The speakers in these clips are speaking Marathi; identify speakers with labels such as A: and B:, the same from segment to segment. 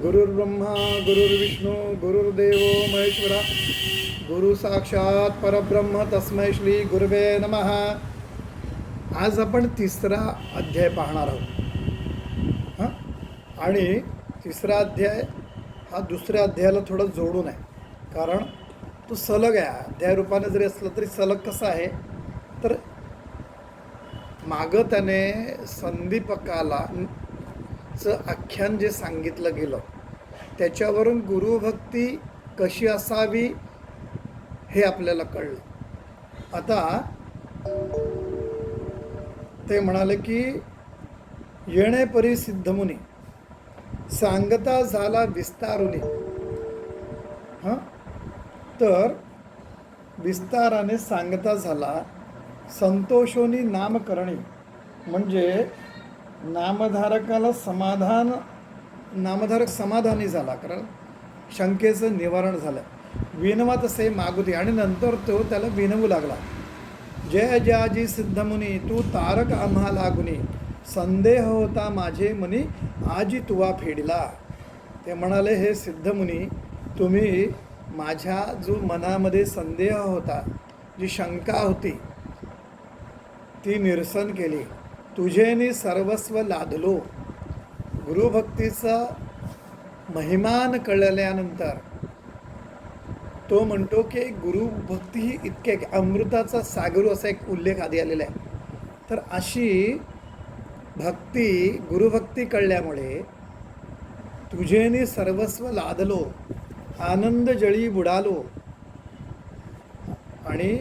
A: गुरुर्ब्रह्मा गुरुर्विष्णू गुरुर्देव महेश्वरा गुरु साक्षात परब्रह्म तस्मै श्री गुरुवे नमः. आज आपण तिसरा अध्याय पाहणार आहोत. आणि तिसरा अध्याय हा दुसऱ्या अध्यायाला थोडं जोडून आहे, कारण तो सलग आहे. अध्याय रूपाने जरी असलं तरी सलग कसा आहे तर मागं त्याने संदीपकाला आख्यान जे सांगितलं गेलं त्याच्यावरून गुरुभक्ती कशी असावी हे आपल्याला कळलं. आता ते म्हणाले की येणे परी सिद्धमुनी सांगता झाला विस्तारुनी. तर विस्ताराने सांगता झाला संतोषोनी नामकरणी, म्हणजे नामधारकाला नामधारक समाधानी झाला, कारण शंकेचं निवारण झालं. विनवा तसे मागुती, आणि नंतर तो त्याला विनवू लागला. जय जयाजी सिद्धमुनी तू तारक आम्हा लागुनी, संदेह होता माझे मनी आजी तुवा फेडला. ते म्हणाले, हे सिद्धमुनी तुम्ही माझ्या जो मनामध्ये संदेह होता, जी शंका होती ती निरसन केली. तुझेनी सर्वस्व लादलो. गुरुभक्तीचा महिमान कळल्यानंतर तो म्हणतो की गुरुभक्ती ही इतके अमृताचा सागर असा एक उल्लेख आधी आलेला आहे. तर अशी भक्ती गुरुभक्ती कळल्यामुळे तुझेनी सर्वस्व लादलो, आनंद जळी बुडालो, आणि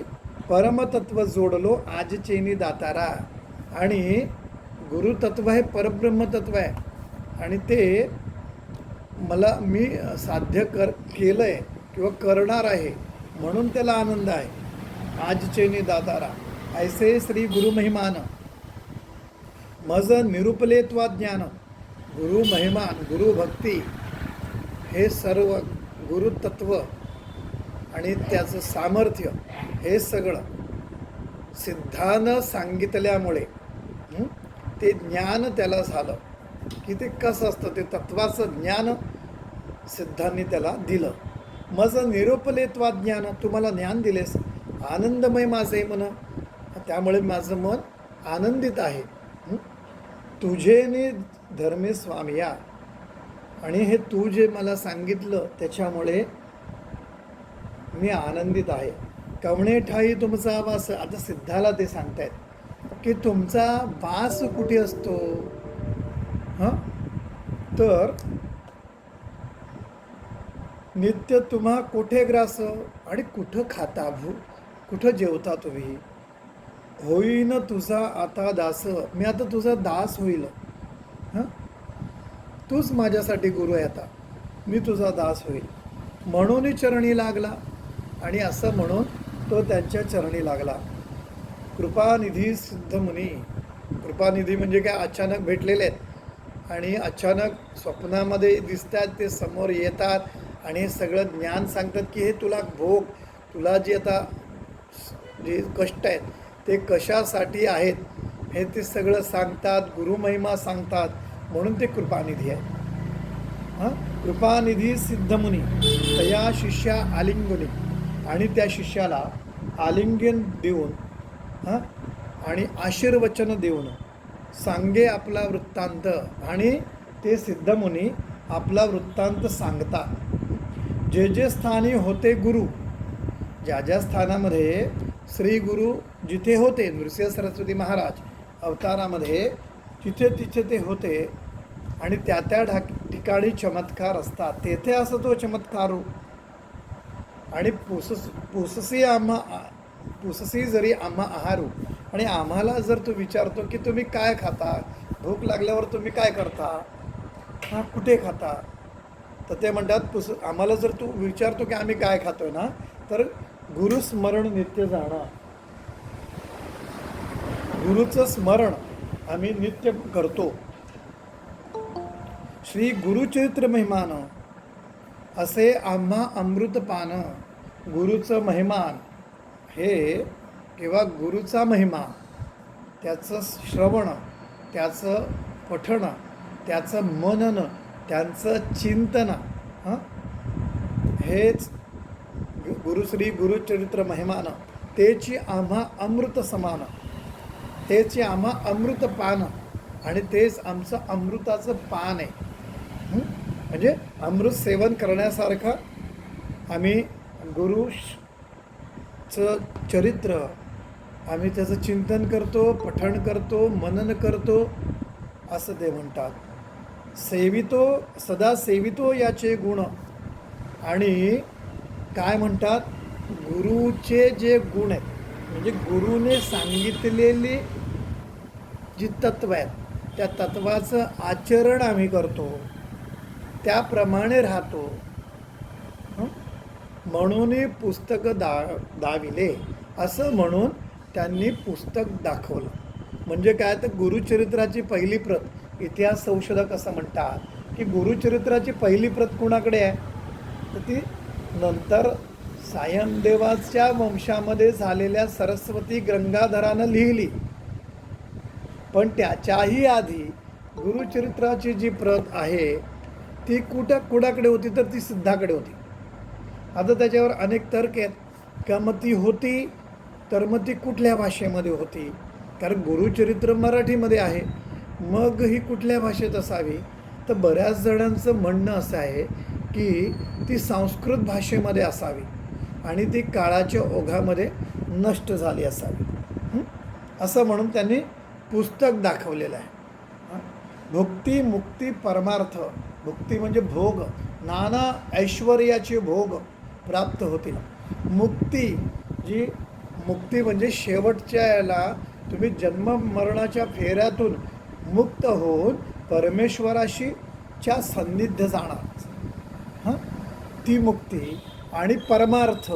A: परमतत्व जोडलो आजचेनी दातारा. आणि गुरुतत्व हे परब्रह्मतत्व आहे, आणि ते मी साध्य केलं आहे किंवा करणार आहे म्हणून त्याला आनंद आहे. आजचेनी दातारा ऐसे श्री गुरुमहिमान मज निरुपलेत्वा ज्ञान. गुरुमहिमान गुरुभक्ती हे सर्व गुरुतत्व आणि त्याचं सामर्थ्य हे सगळं सिद्धानं सांगितल्यामुळे ते ज्ञान त्याला झालं. की ते कसं असतं, ते तत्वाचं ज्ञान सिद्धांनी त्याला दिलं. मज निरुपलेत्वा ज्ञान, तुम्हाला ज्ञान दिलेस, आनंदमय माझे मन, त्यामुळे माझं मन आनंदित आहे. तुझेने धर्मे स्वामिया, आणि हे तू जे मला सांगितलं त्याच्यामुळे मी आनंदित आहे. कवणे ठाई तुमचा वास, आता सिद्धाला ते सांगतायत की तुमचा वास कुठे असतो. तर नित्य तुम्हा कुठे ग्रास, आणि कुठं खाता कुठं जेवता तुम्ही. होईन तुझा आता दास, मी आता तुझा दास होईल. तूच माझ्यासाठी गुरु आहे, आता मी तुझा दास होईल. म्हणून चरणी लागला, आणि असं म्हणून तो त्यांच्या चरणी लागला. कृपानिधी सिद्धमुनी, कृपानिधी म्हणजे काय, अचानक भेटलेले आहेत आणि अचानक स्वप्नामध्ये दिसतात, ते समोर येतात आणि हे सगळं ज्ञान सांगतात की हे तुला भोग, तुला जे आता जे कष्ट आहेत ते कशासाठी आहेत हे ते सगळं सांगतात, गुरुमहिमा सांगतात, म्हणून ते कृपानिधी आहे. कृपानिधी सिद्धमुनी तया शिष्या आलिंगुनी, आणि त्या शिष्याला आलिंगन देऊन आणि आशीर्वचन देऊन सांगे आपला वृत्तांत. आणि ते सिद्धमुनी आपला वृत्तांत सांगतात. जे जे स्थानी होते गुरु, ज्या ज्या स्थानामध्ये श्री गुरु जिथे होते, नृसिंह सरस्वती महाराज अवतारामध्ये तिथे तिथे ते होते, आणि त्या त्या ठिकाणी चमत्कार असतात, तेथे असं तो चमत्कार हो. आणि पुससी जरी आम्हा आहारू, आणि आम्हाला जर तू विचारतो की तुम्ही काय खाता, भूक लागल्यावर तुम्ही काय करता, कुठे खाता, तर ते म्हणतात आम्हाला जर तू विचारतो की आम्ही काय खातोय ना, तर गुरुस्मरण नित्य जाणं, गुरुचं स्मरण आम्ही नित्य करतो. श्री गुरुचरित्र महिमान असे आम्हा अमृतपान. गुरुचं महिमान हे किंवा गुरुचा महिमा, त्याचं श्रवण, त्याचं पठण, त्याचं मनन, त्यांचं चिंतन हं हेच गुरुश्री गुरुचरित्र महिमान, तेची आम्हा अमृत समान, तेची आम्हा अमृत पान, आणि तेच आमचं अमृताचं पान आहे. म्हणजे अमृत सेवन करण्यासारखं आम्ही गुरुचं चरित्र, आम्ही त्याचं चिंतन करतो, पठण करतो, मनन करतो, असं ते म्हणतात. सेवितो सदा सेवितो याचे गुण. आणि काय म्हणतात, गुरुचे जे गुण आहेत, म्हणजे गुरुने सांगितलेली जी तत्व आहेत, त्या तत्वाचं आचरण आम्ही करतो, त्याप्रमाणे राहतो. म्हणून पुस्तक दाविले, असं म्हणून त्यांनी पुस्तक दाखवलं. म्हणजे काय, तर गुरुचरित्राची पहिली प्रत, इतिहास संशोधक असं म्हणतात की गुरुचरित्राची पहिली प्रत कुणाकडे आहे, तर ती नंतर सायनदेवाच्या वंशामध्ये झालेल्या सरस्वती गंगाधरानं लिहिली. पण त्याच्याही आधी गुरुचरित्राची जी प्रत आहे ती कुणाकडे होती, तर ती सिद्धाकडे होती. आता त्याच्यावर अनेक तर्क आहेत का मग ती होती, तर मग ती कुठल्या भाषेमध्ये होती, कारण गुरुचरित्र मराठीमध्ये आहे, मग ही कुठल्या भाषेत असावी. तर बऱ्याच जणांचं म्हणणं असं आहे की ती संस्कृत भाषेमध्ये असावी आणि ती काळाच्या ओघामध्ये नष्ट झाली असावी, असं म्हणून त्यांनी पुस्तक दाखवलेलं आहे. भुक्ती मुक्ती परमार्थ, भुक्ती म्हणजे भोग, नाना ऐश्वर्याचे भोग प्राप्त होतील. मुक्ती, जी मुक्ती म्हणजे शेवटच्या याला तुम्ही जन्म मरणाच्या फेऱ्यातून मुक्त होऊन परमेश्वराशी च्या सान्निध्य जाणार, ती मुक्ती. आणि परमार्थ,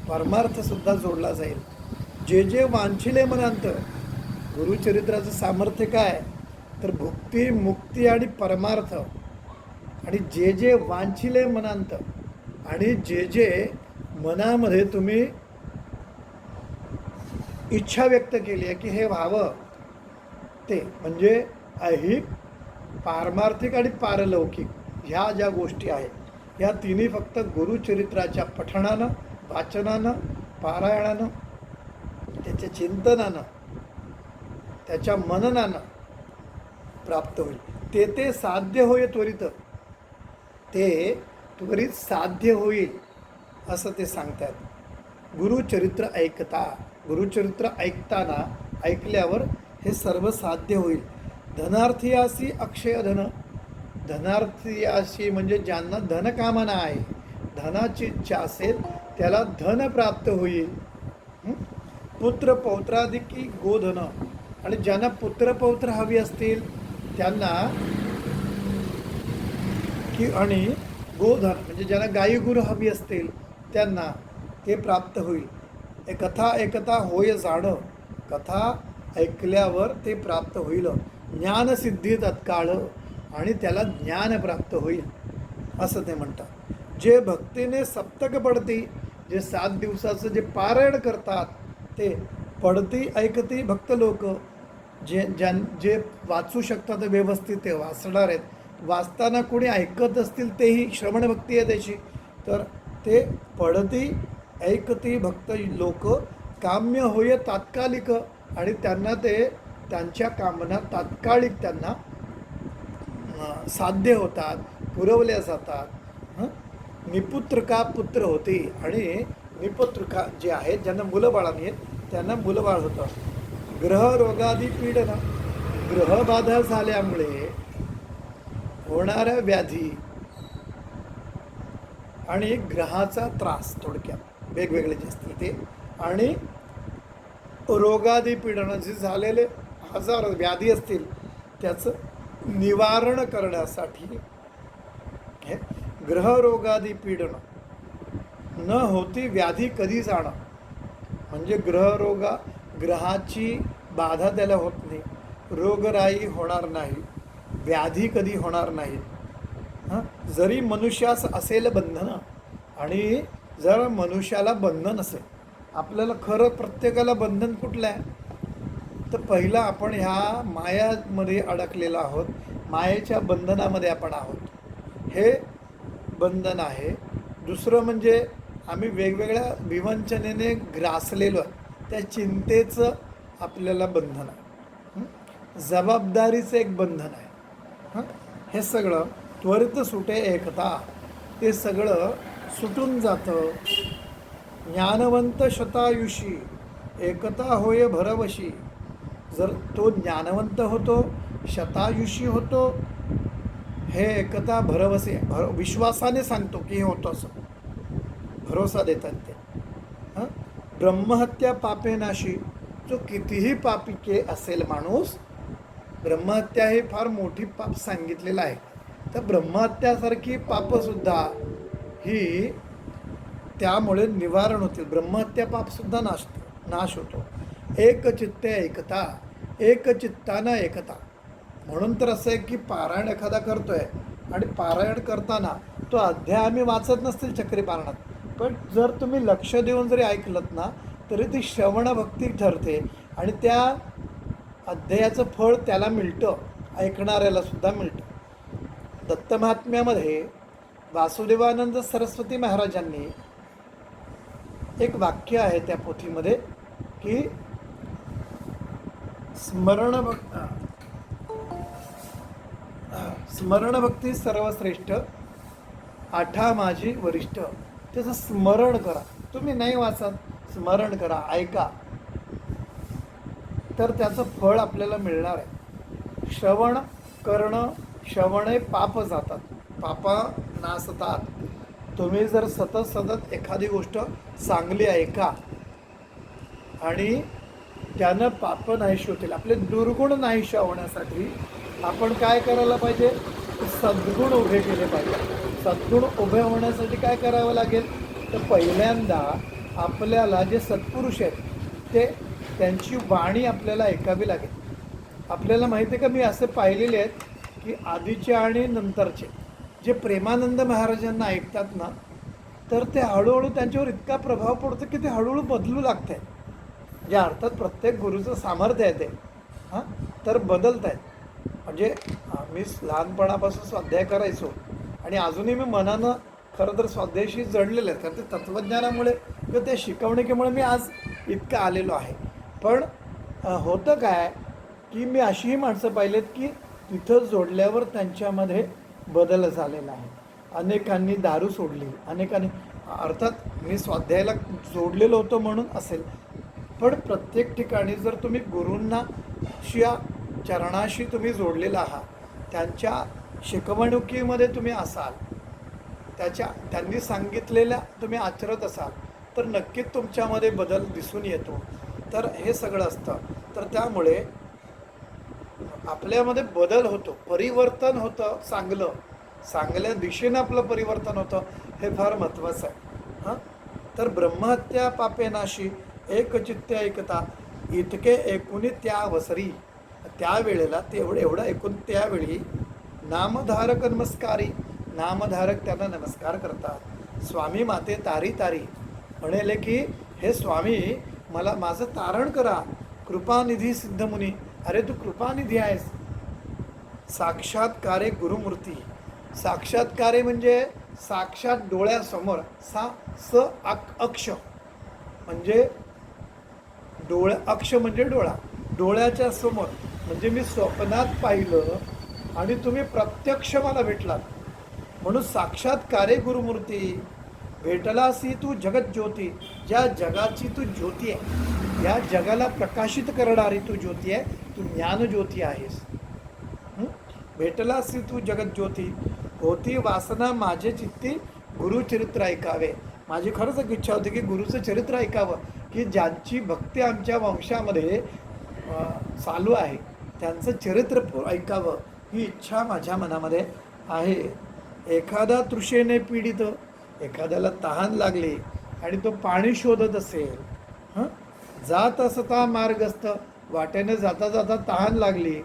A: परमार्थसुद्धा जोडला जाईल. जे जे वांछिले मनांत, गुरुचरित्राचं सामर्थ्य काय, तर भुक्ती मुक्ती आणि परमार्थ. आणि जे जे वांछिले मनांत, आणि जे जे मनामध्ये तुम्ही इच्छा व्यक्त केली आहे की हे व्हावं, ते म्हणजे ऐहिक, पारमार्थिक आणि पारलौकिक, ह्या ज्या गोष्टी आहेत, ह्या तिन्ही फक्त गुरुचरित्राच्या पठणानं, वाचनानं, पारायणानं, त्याच्या चिंतनानं, त्याच्या मननानं प्राप्त होईल. ते साध्य होईल त्वरित, ते त्वरित साध्य होईल असं ते सांगतात. गुरुचरित्र ऐकता, गुरुचरित्र ऐकताना, ऐकल्यावर हे सर्व साध्य होईल. धनार्थीयासी अक्षय धन, धनार्थीयासी म्हणजे ज्यांना धनकामना आहे, धनाची इच्छा असेल त्याला धन प्राप्त होईल. पुत्र पौत्रादिकी गोधन, आणि ज्यांना पुत्रपौत्र हवी असतील त्यांना की, आणि गोधन म्हणजे ज्यांना गाई गुरु हवी असतील त्यांना ते प्राप्त होईल. कथा ऐकता होय जाणं, कथा ऐकल्यावर ते प्राप्त होईल. ज्ञानसिद्धी तत्काळ, आणि त्याला ज्ञान प्राप्त होईल असं ते म्हणतात. जे भक्तीने सप्तक पडती, जे 7 दिवसाचं जे पारायण करतात ते पडती ऐकती भक्त लोक, जे वाचू शकतात व्यवस्थित ते वाचणार आहेत. वाचताना कोणी ऐकत असतील तेही श्रवण भक्ती आहे त्याची, तर ते पडती ऐकती भक्त लोक काम्य होय तात्कालिक, आणि त्यांना ते त्यांच्या कामना तात्कालिक त्यांना साध्य होतात, पुरवल्या जातात. निपुत्रका पुत्र होते, आणि निपुत्रका जे आहेत ज्यांना मुलं बाळ नाहीत त्यांना मुलंबाळ होतं. ग्रहरोगादी पीडन, ग्रहबाधा झाल्यामुळे होणाऱ्या व्याधी आणि ग्रहाचा त्रास, थोडक्यात वेगवेगळे जे असतील ते, आणि रोगादी पीडन जे झालेले आजार व्याधी असतील त्याचं निवारण करण्यासाठी हे ग्रहरोगादी पीडन न होती व्याधी कधी जाणं, म्हणजे ग्रहाची बाधा त्याला होत नाही, रोगराई होणार नाही, व्याधी कधी होणार नाहीत. जरी मनुष्यास असेल बंधन, आणि जर मनुष्याला बंधन असेल, आपल्याला खरं प्रत्येकाला बंधन कुठलं आहे, तर पहिलं आपण ह्या मायामध्ये अडकलेलो आहोत, मायेच्या बंधनामध्ये आपण आहोत. हे बंधन आहे. दुसरं म्हणजे आम्ही वेगवेगळ्या विवंचनेने ग्रासलेलो आहे, त्या चिंतेचं आपल्याला बंधन आहे. जबाबदारीचं एक बंधन आहे. हे सगळं त्वरित सुटे एकता, ते सगळं सुटून जातं. ज्ञानवंत शतायुषी एकता होय भरवशी. जर तो ज्ञानवंत होतो, शतायुषी होतो, हे एकता भरवसे, विश्वासाने सांगतो की हे होतं असं, भरोसा देतात ते. ब्रह्महत्या पापे नाशी. जो कितीही पापिके असेल माणूस, ब्रह्महत्या हे फार मोठी पाप सांगितलेलं आहे. तर ब्रह्महत्यासारखी पापसुद्धा ही त्यामुळे निवारण होतील. ब्रह्महत्या पापसुद्धा नाश होतो. एकचित्ते एकता, एकचित्तानं एकता. म्हणून तर असं आहे की पारायण एखादा करतोय आणि पारायण करताना तो अध्याय आम्ही वाचत नसतील चक्री पारायणात, पण जर तुम्ही लक्ष देऊन जरी ऐकलत ना तरी ती श्रवण भक्ती ठरते आणि त्या अध्यायाचं फळ त्याला मिळतं, ऐकणाऱ्याला सुद्धा मिळतं. दत्तमहात्म्यामध्ये वासुदेवानंद सरस्वती महाराजांनी एक वाक्य आहे त्या पोथीमध्ये की स्मरण भक्ती सर्वश्रेष्ठ, आठा माझी वरिष्ठ. त्याचं स्मरण करा. तुम्ही नाही वाचत, स्मरण करा, ऐका, तर त्याचं फळ आपल्याला मिळणार आहे. श्रवण करणं, श्रवणे पाप जातात, पापा नासतात. तुम्ही जर सतत एखादी गोष्ट चांगली ऐका आणि त्यानं पाप नाहीशी होतील. आपले दुर्गुण नाहीशा होण्यासाठी आपण काय करायला पाहिजे? सद्गुण उभे केले पाहिजे. सद्गुण उभे होण्यासाठी काय करावं लागेल? तर पहिल्यांदा आपल्याला जे सत्पुरुष आहेत त्यांची वाणी आपल्याला ऐकावी लागेल. आपल्याला माहिती आहे का, मी असे पाहिलेले आहेत की आधीचे आणि नंतरचे जे प्रेमानंद महाराजांना ऐकतात ना, तर ते हळूहळू त्यांच्यावर इतका प्रभाव पडतो की ते हळूहळू बदलू लागत आहे. म्हणजे अर्थात प्रत्येक गुरुचं सामर्थ्य आहे ते, तर बदलत आहेत. म्हणजे मी लहानपणापासून स्वाध्याय करायचो आणि अजूनही मी मनानं खरं तर स्वाध्यायाशी जडलेलं आहे, कारण ते तत्त्वज्ञानामुळे किंवा त्या शिकवणुकीमुळे मी आज इतकं आलेलो आहे. पण होतं काय की मी अशीही माणसं पाहिलेत की तिथं जोडल्यावर त्यांच्यामध्ये बदल झालेला आहे. अनेकांनी दारू सोडली, अनेकांनी, अर्थात मी स्वाध्यायाला जोडलेलो होतो म्हणून असेल, पण प्रत्येक ठिकाणी जर तुम्ही गुरूंना चरणाशी तुम्ही जोडलेला आहात, त्यांच्या शिकवणुकीमध्ये तुम्ही असाल, त्यांनी सांगितलेल्या तुम्ही आचरत असाल, तर नक्कीच तुमच्यामध्ये बदल दिसून येतो. तर हे सगळं असतं. तर त्यामुळे आपल्यामध्ये बदल होतो, परिवर्तन होतं, चांगल्या दिशेनं आपलं परिवर्तन होतं. हे फार महत्त्वाचं आहे. तर ब्रह्महत्या पापे नाशी, एकचित्ते ऐकता, इतके एकूणी त्या वसरी. त्यावेळेला एवढं ऐकून त्यावेळी नामधारक नमस्कारी, नामधारक त्यांना नमस्कार करतात. स्वामी माते तारी तारी म्हणेले की हे स्वामी माझं तारण करा. कृपानिधी सिद्धमुनी. अरे तू कृपानिधी आहेस. साक्षात्कारे गुरुमूर्ती. साक्षात्कारे म्हणजे साक्षात डोळ्यासमोर. अक्ष म्हणजे अक्ष म्हणजे डोळा, डोळ्याच्या समोर. म्हणजे मी स्वप्नात पाहिलं आणि तुम्ही प्रत्यक्ष मला भेटलात, म्हणून साक्षात्कारे गुरुमूर्ती. भेटलासी तू जगत ज्योती. ज्या जगाची तू ज्योती आहे, या जगाला प्रकाशित करणारी तू ज्योती आहे, तू ज्ञानज्योती आहेस. भेटलासी तू जगत ज्योती. होती वासना माझे चित्ती, गुरुचरित्र ऐकावे. माझी खरंच एक इच्छा होती की गुरुचं चरित्र ऐकावं, की ज्यांची भक्ती आमच्या वंशामध्ये चालू आहे त्यांचं चरित्र ऐकावं, ही इच्छा माझ्या मनामध्ये आहे. एखादा तृषेने पीडित, एखाद्याला तहान लागली आणि तो पाणी शोधत असेल, जात असता मार्गस्थ, वाटेने जाता जाता तहान लागली,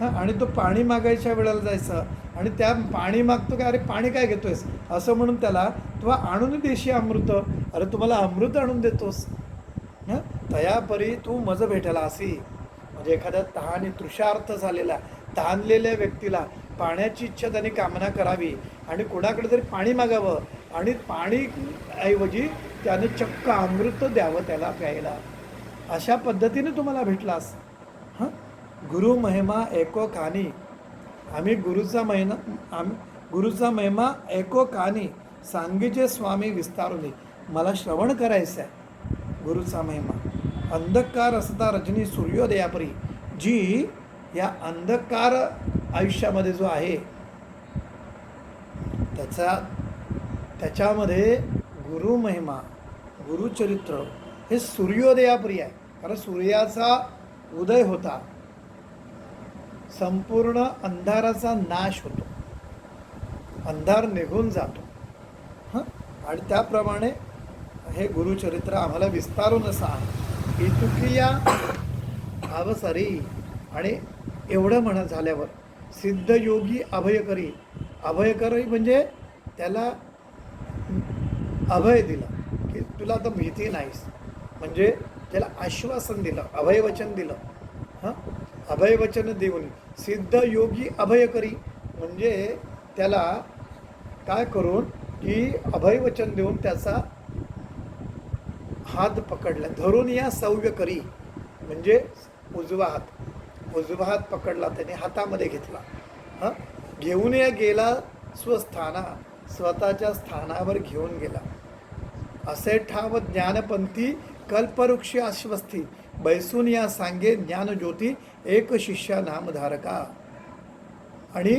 A: आणि तो पाणी मागायच्या वेळेला जायचं आणि त्या पाणी मागतो काय, अरे पाणी काय घेतोयस असं म्हणून त्याला तू आणून देशी अमृत. अरे तुम्हाला अमृत आणून देतोस, तयापरी तू मज भेटला असी. म्हणजे एखाद्या तहानी तृषार्थ झालेला तहानलेल्या व्यक्तीला पाण्याची इच्छा त्याने कामना करावी आणि कोणाकडे तरी पाणी मागावं आणि पाणी ऐवजी त्याने चक्क अमृत द्यावं त्याला प्यायला. अशा पद्धतीने तुम्हाला भेटलास. हां, गुरु महिमा एको कानी. आम्ही गुरुचा महिमा एको कानी सांगीचे स्वामी विस्तारुनी. मला श्रवण करायचं आहे गुरुचा महिमा. अंधकार असता रजनी सूर्योदयापरी. जी या अंधकार आयुष्यामध्ये जो आहे त्याच्यामध्ये गुरुमहिमा गुरुचरित्र हे सूर्योदयापरी आहे. कारण सूर्याचा उदय होता, संपूर्ण अंधाराचा नाश होतो, अंधार निघून जातो. हां, आणि त्याप्रमाणे हे गुरुचरित्र आम्हाला विस्तारून सांग. इतुकिया अवसरी. आणि एवढं म्हणत झाल्यावर सिद्धयोगी अभयकरी. अभयकरी म्हणजे त्याला अभय दिलं की तुला आता भीती नाहीस, म्हणजे त्याला आश्वासन दिलं, अभयवचन दिलं. हां, अभयवचन देऊन सिद्धयोगी अभयकरी म्हणजे त्याला काय करून की अभयवचन देऊन त्याचा हात पकडला. धरून या सव्य करी म्हणजे उजवा हात पकडला त्याने, हातामध्ये घेतला. हां, घेऊन या गेला स्वस्थाना. स्वतःच्या स्थानावर घेऊन गेला. असे ठाव ज्ञानपंथी कल्पवृक्ष आश्वस्थी. बैसून या सांगे ज्ञानज्योती एक शिष्या नामधारका. आणि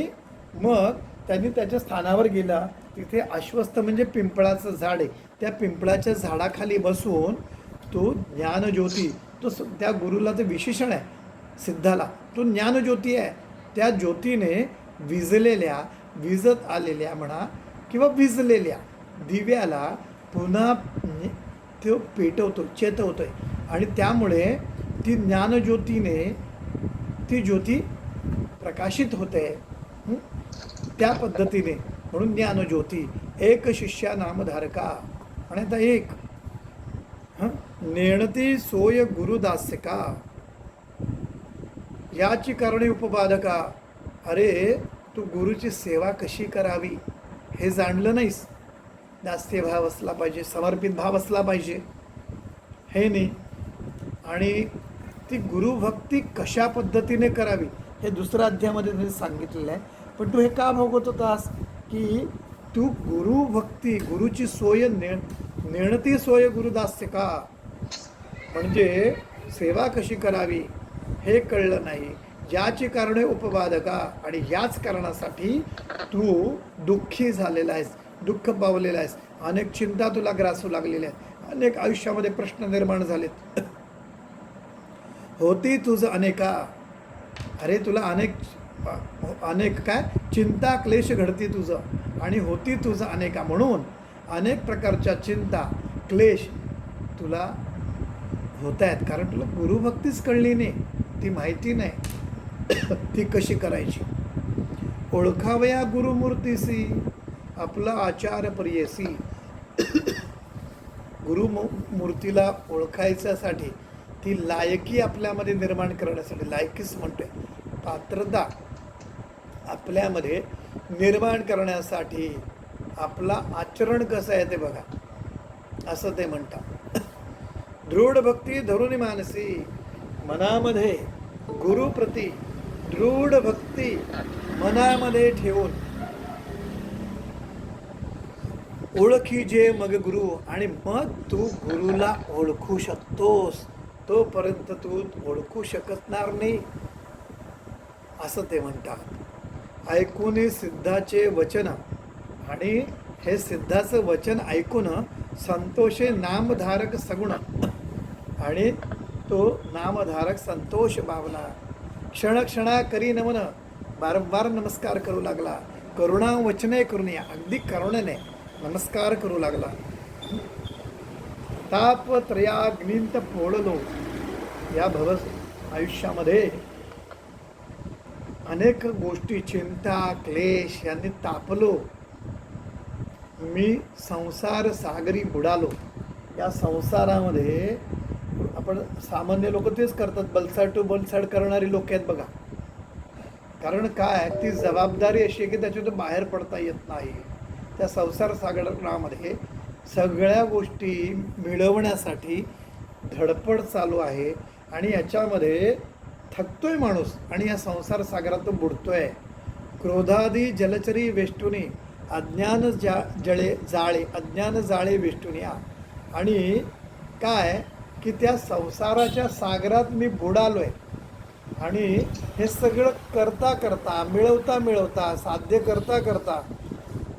A: मग त्यांनी त्याच्या स्थानावर गेला. तिथे आश्वस्त म्हणजे पिंपळाचं झाड आहे. त्या पिंपळाच्या झाडाखाली बसून तो ज्ञानज्योती, तो त्या गुरुला ते विशेषण आहे सिद्धाला, तो ज्ञानज्योती आहे. त्या ज्योतीने विजत आलेल्या म्हणा किंवा विजलेल्या दिव्याला पुन्हा तो पेटवतो, चेतवतोय. आणि त्यामुळे ती ज्ञानज्योतीने ती ज्योती प्रकाशित होते. त्या पद्धतीने म्हणून ज्ञानज्योती एक शिष्या नामधारका. आणि आता एक नेणती सोय गुरुदास्यका. याची कारणे उपबाधका. अरे तू गुरुची सेवा कशी करावी हे जाणलं नाहीस. दास्यभाव असला पाहिजे, समर्पित भाव असला पाहिजे, हे नाही. आणि ती गुरुभक्ती कशा पद्धतीने करावी हे दुसऱ्या अध्यायामध्ये त्यांनी सांगितलेलं आहे. पण तू हे का भोगत होतास की तू गुरुभक्ती, गुरुची सोय नेणती सोय गुरुदास्यका म्हणजे सेवा कशी करावी हे कळलं नाही. ज्याची कारणे उपबाधका. आणि याच कारणासाठी तू दुःखी झालेला आहेस, दुःख पावलेला आहेस. अनेक चिंता तुला ग्रासू लागलेल्या आहेत, अनेक आयुष्यामध्ये प्रश्न निर्माण झालेत. होती तुझं अनेका. अरे तुला अनेक काय चिंता क्लेश घडती तुझं आणि होती तुझं अनेका. म्हणून अनेक प्रकारच्या चिंता क्लेश तुला होत आहेत. कारण तुला गुरुभक्तीच कळली नाही, ती माहिती नाही ती कशी करायची. ओळखावया गुरुमूर्तीसी आपला आचार प्रियसी. गुरुमूर्तीला ओळखायच्यासाठी ती लायकी आपल्यामध्ये निर्माण करण्यासाठी, लायकीच म्हणतोय, पात्रता आपल्यामध्ये निर्माण करण्यासाठी आपला आचरण कसं आहे ते बघा, असं ते म्हणतात. दृढ भक्ती धरुनी मानसी. मनामध्ये गुरुप्रती दृढ भक्ती मनामध्ये ठेवून ओळखी जे मग गुरु. आणि मग तू गुरुला ओळखू शकतोस. तोपर्यंत तू ओळखू शकणार नाही असं ते म्हणतात. ऐकून सिद्धाचे वचन. आणि हे सिद्धाचं वचन ऐकून संतोषे नामधारक सगुण. आणि तो नामधारक संतोष भावना क्षणक्षणा करी नमन. वारंवार नमस्कार करू लागला. करुणा वचने करून या अगदी करुणेने नमस्कार करू लागला. तापत्रयाग्निंत पोळलो. या भव आयुष्यामध्ये अनेक गोष्टी चिंता क्लेश यांनी तापलो. मी संसार सागरी बुडालो. या संसारामध्ये आपण सामान्य लोक तेच करतात, बलसाड टू बलसाड करणारी लोक आहेत बघा. कारण काय, ती जबाबदारी अशी आहे की त्याच्यातून बाहेर पडता येत नाही. त्या संसार सागरामध्ये सगळ्या गोष्टी मिळवण्यासाठी धडपड चालू आहे आणि याच्यामध्ये थकतोय माणूस आणि या संसार सागरात तो बुडतोय. क्रोधादी जलचरी वेष्टुनी अज्ञान जाळे अज्ञान जाळे वेष्टुनिया. आणि काय की त्या संसाराच्या सागरात मी बुडालोय आणि हे सगळं करता करता मिळवता साध्य करता करता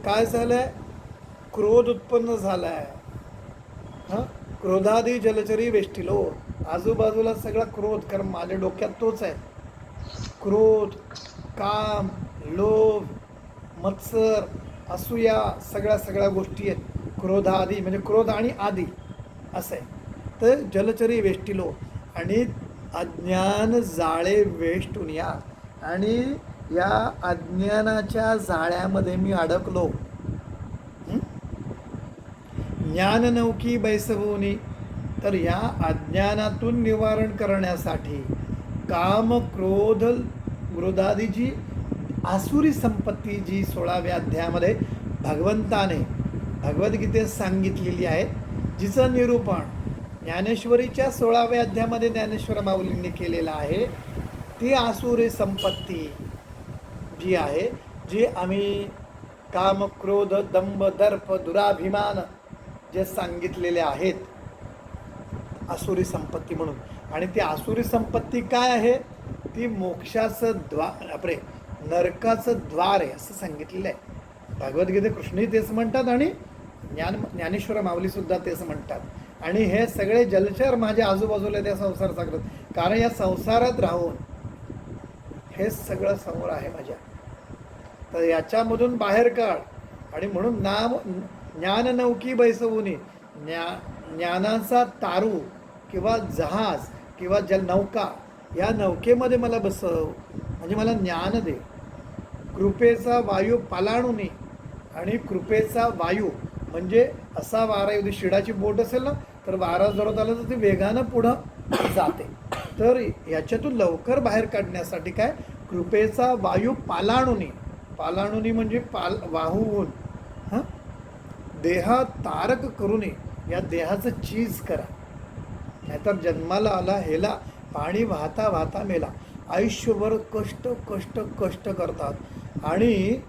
A: काय झालंय, क्रोध उत्पन्न झालाय. क्रोधादी जलचरी वेष्टिलो, आजूबाजूला सगळा क्रोध, कारण माझ्या डोक्यात तोच आहे. क्रोध, काम, लोभ, मत्सर, असूया, सगळ्या गोष्टी आहेत. क्रोधादी म्हणजे क्रोध आणि आदी असं आहे. तर जलचरी वेष्टिलो आणि अज्ञान जाळे वेष्टुनिया, आणि या अज्ञानाच्या जाळ्यामध्ये मी अडकलो. ज्ञान नौकी बैसवूनी, तर या अज्ञानातून निवारण करण्यासाठी काम क्रोध क्रोधादी जी आसुरी संपत्ती जी 16व्या अध्यायामध्ये भगवंताने भगवद्गीतेत सांगितलेली आहे, जिचं निरूपण ज्ञानेश्वरीच्या 16व्या अध्यायामध्ये ज्ञानेश्वर माऊलींनी केलेलं आहे. ती आसुरी संपत्ती जी आहे, जी आम्ही काम क्रोध दंभ दर्प दुराभिमान जे सांगितलेले आहेत आसुरी संपत्ती म्हणून. आणि ती आसुरी संपत्ती काय आहे, ती मोक्षाचं द्वार, नरकाचं द्वार आहे असं सांगितलेलं आहे. भगवद्गीता कृष्णही तेच म्हणतात आणि ज्ञानेश्वर माऊलीसुद्धा तेच म्हणतात. आणि हे सगळे जलचर माझ्या आजूबाजूला त्या संसार सागरात, कारण या संसारात राहून हे सगळं समोर आहे माझ्या, तर याच्यामधून बाहेर काढ. आणि म्हणून ज्ञान नौकी बैसवूनी, ज्ञानाचा तारू किंवा जहाज किंवा नौका, या नौकेमध्ये मला बसव, म्हणजे मला ज्ञान दे. कृपेचा वायू पालाणुनी, आणि कृपेचा वायू म्हणजे असा वारा येऊ दे. शिडाची बोट असेल ना, तर वारा जोरात आला तर ती वेगानं पुढं जाते. तर याच्यातून लवकर बाहेर काढण्यासाठी काय, कृपेचा वायू पालाणुनी म्हणजे वाहून देहा तारक करू नये, या देहाचं चीज करा. नाहीतर जन्माला आला हेला, पाणी वाहता वाहता मेला. आयुष्यभर कष्ट करतात आणि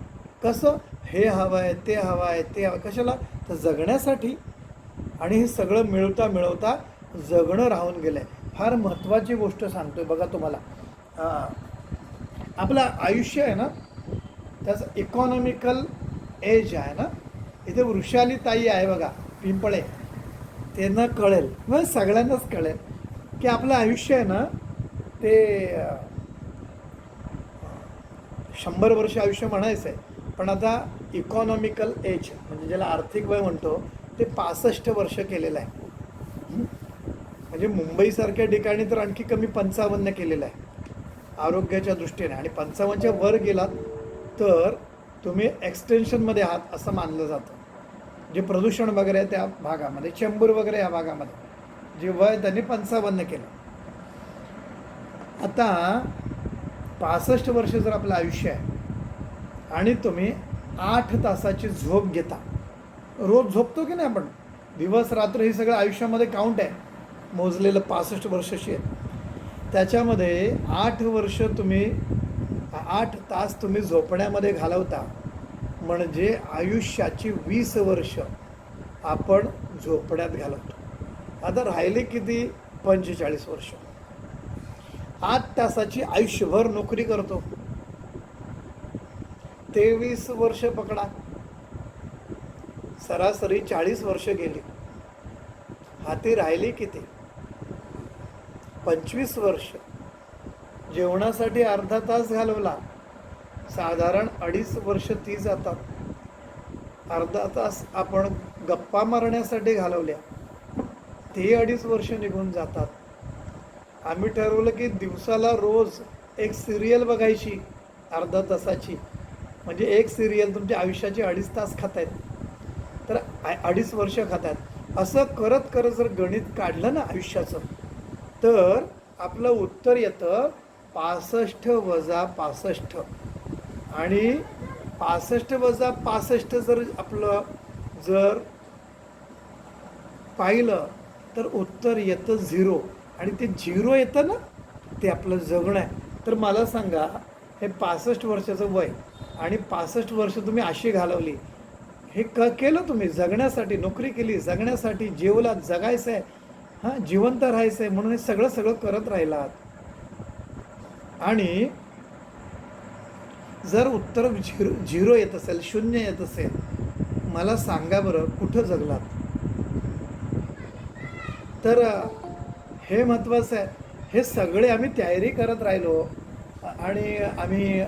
A: कसं, हे हवं आहे ते हवं आहे ते हवं, कशाला, तर जगण्यासाठी. आणि हे सगळं मिळवता जगणं राहून गेलं आहे. फार महत्त्वाची गोष्ट सांगतोय बघा तुम्हाला. आपलं आयुष्य आहे ना, त्याचं इकॉनॉमिकल एज आहे ना. इथे वृषाली ताई आहे बघा, पिंपळे, त्यांना कळेल, मग सगळ्यांनाच कळेल की आपलं आयुष्य आहे ना, ते 100 वर्ष आयुष्य म्हणायचं आहे. पण आता इकॉनॉमिकल एज म्हणजे ज्याला आर्थिक वय म्हणतो, ते 65 वर्ष केलेलं आहे. म्हणजे मुंबईसारख्या ठिकाणी तर आणखी कमी 55 केलेलं आहे आरोग्याच्या दृष्टीने. आणि 55च्या वर गेलात तर तुम्ही एक्सटेन्शनमध्ये आहात असं मानलं जातं. जे प्रदूषण वगैरे आहे त्या भागामध्ये, चेंबूर वगैरे या भागामध्ये जे वय त्यांनी 55 केलं. आता 65 वर्ष जर आपलं आयुष्य आहे आणि तुम्ही 8 तासाची झोप घेता, रोज झोपतो की नाही आपण, दिवस रात्र ही सगळं आयुष्यामध्ये काउंट आहे, मोजलेलं 65 वर्षाशी आहे. त्याच्यामध्ये 8 तास तुम्ही झोपण्यामध्ये घालवता, म्हणजे आयुष्याची 20 वर्ष आपण झोपण्यात घालवतो. आता राहिले किती, 45 वर्ष. 8 तासाची आयुष्यभर नोकरी करतो, 23 वर्ष पकडा, सरासरी 40 वर्ष गेली. हाती राहिली किती, 25 वर्ष. जेवणासाठी अर्धा तास घालवला, साधारण 2.5 वर्ष ती जातात. अर्धा तास आपण गप्पा मारण्यासाठी घालवल्या, ते 2.5 वर्ष निघून जातात. आम्ही ठरवलं की दिवसाला रोज एक सिरियल बघायची अर्धा तासाची, म्हणजे एक सिरियल तुमच्या आयुष्याचे 2.5 तास खात आहेत, तर 2.5 वर्ष खात आहेत. असं करत जर गणित काढलं ना आयुष्याचं, तर आपलं उत्तर येतं 65 वजा 65 आणि 65 वजा 65 जर आपलं जर पाहिलं तर उत्तर येतं 0 आणि ते 0 येतं ना, ते आपलं जगणं आहे. तर मला सांगा, हे 65 वर्षाचं वय आणि 65 वर्ष तुम्ही अशी घालवली, हे केलं तुम्ही जगण्यासाठी, नोकरी केली जगण्यासाठी, जेवलात, जगायचं आहे, हां, जिवंत राहायचं आहे म्हणून हे सगळं करत राहिलात. आणि जर उत्तर 0 येत असेल, 0 येत असेल, मला सांगा बरं कुठं जगलात? तर हे महत्त्वाचं आहे. हे सगळे आम्ही तयारी करत राहिलो आणि आम्ही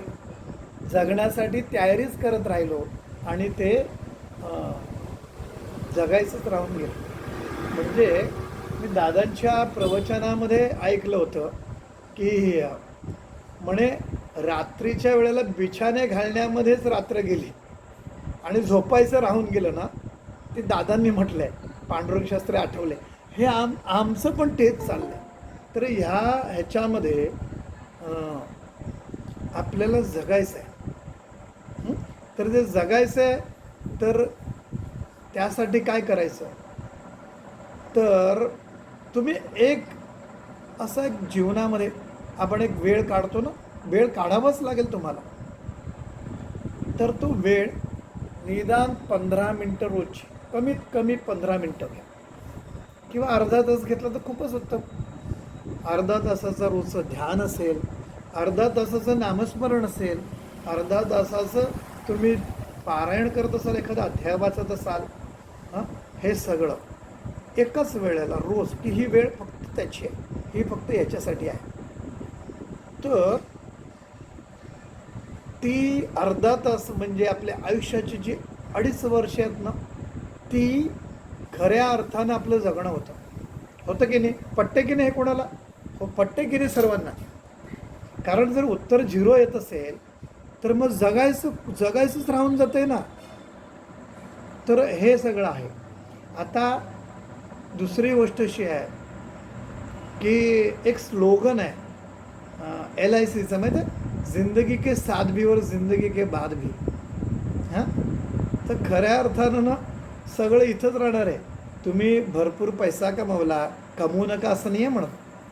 A: जगण्यासाठी तयारीच करत राहिलो आणि ते जगायचंच राहून गेलं. म्हणजे मी दादांच्या प्रवचनामध्ये ऐकलं होतं की म्हणे रात्रीच्या वेळेला बिछाने घालण्यामध्येच रात्र गेली आणि झोपायचं राहून गेलं ना, ते दादांनी म्हटलं आहे, पांडुरंग शास्त्री आठवले. हे आमचं पण तेच चाललं आहे. तर ह्याच्यामध्ये आपल्याला जगायचं आहे. तर जे जगायचं आहे तर त्यासाठी काय करायचं? तर तुम्ही असं एक जीवनामध्ये आपण एक वेळ काढतो ना, वेळ काढावाच लागेल तुम्हाला. तर तो वेळ निदान 15 मिनटं रोजची, कमीत कमी 15 मिनटं घ्या किंवा अर्धा तास घेतला तर खूपच उत्तम. अर्धा तासाचं रोजचं ध्यान असेल, अर्धा तासाचं नामस्मरण असेल, अर्धा तासाचं तुम्ही पारायण करत असाल, एखादा अध्याय वाचत असाल, हां, हे सगळं एकच वेळेला रोज, की ही वेळ फक्त त्याची आहे, ही फक्त याच्यासाठी आहे. तर ती अर्धा तास म्हणजे आपल्या आयुष्याची जी 2.5 वर्ष आहेत ना, ती खऱ्या अर्थानं आपलं जगणं होतं की नाही? पटते की नाही हे कोणाला? हो, पटते की नाही सर्वांना? कारण जर उत्तर 0 येत असेल तर मग जगायचंच राहून जातंय ना. तर हे सगळं आहे. आता दुसरी गोष्ट अशी आहे की एक स्लोगन आहे LICचं, माहिती आहे, जिंदगी के साथ भी और जिंदगी के बाद भी. हां, तर खऱ्या अर्थानं ना सगळं इथंच राहणार आहे. तुम्ही भरपूर पैसा कमवू नका असं नाही आहे म्हणत,